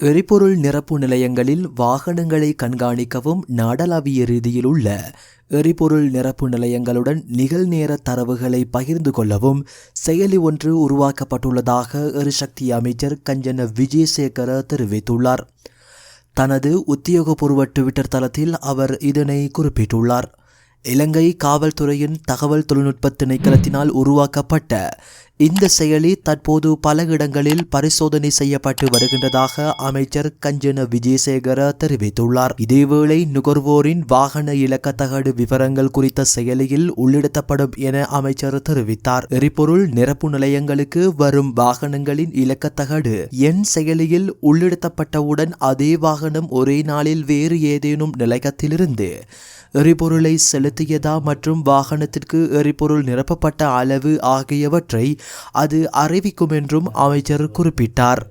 எரிபொருள் நிரப்பு நிலையங்களில் வாகனங்களை கண்காணிக்கவும் நாடளாவிய ரீதியில் உள்ள எரிபொருள் நிரப்பு நிலையங்களுடன் நிகழ்நேர தரவுகளை பகிர்ந்து கொள்ளவும் செயலி ஒன்று உருவாக்கப்பட்டுள்ளதாக எரிசக்தி அமைச்சர் கஞ்சன விஜயசேகர தெரிவித்துள்ளார். தனது உத்தியோகபூர்வ ட்விட்டர் தளத்தில் அவர் இதனை குறிப்பிட்டுள்ளார். இலங்கை காவல்துறையின் தகவல் தொழில்நுட்ப திணைக்களத்தினால் உருவாக்கப்பட்ட இந்த செயலி தற்போது பல இடங்களில் பரிசோதனை செய்யப்பட்டு வருகின்றதாக அமைச்சர் கஞ்சன விஜயசேகர தெரிவித்துள்ளார். இதேவேளை நுகர்வோரின் வாகன இலக்கத்தகடு விவரங்கள் குறித்த செயலியில் உள்ளிடப்படும் என அமைச்சர் தெரிவித்தார். எரிபொருள் நிரப்பு நிலையங்களுக்கு வரும் வாகனங்களின் இலக்கத்தகடு என் செயலியில் உள்ளிடப்பட்டவுடன் அதே வாகனம் ஒரே நாளில் வேறு ஏதேனும் நிலையத்திலிருந்து எரிபொருளை செலுத்தியதா மற்றும் வாகனத்திற்கு எரிபொருள் நிரப்பப்பட்ட அளவு ஆகியவற்றை அது அறிவிக்கும் என்றும் அமைச்சர் குறிப்பிட்டார்.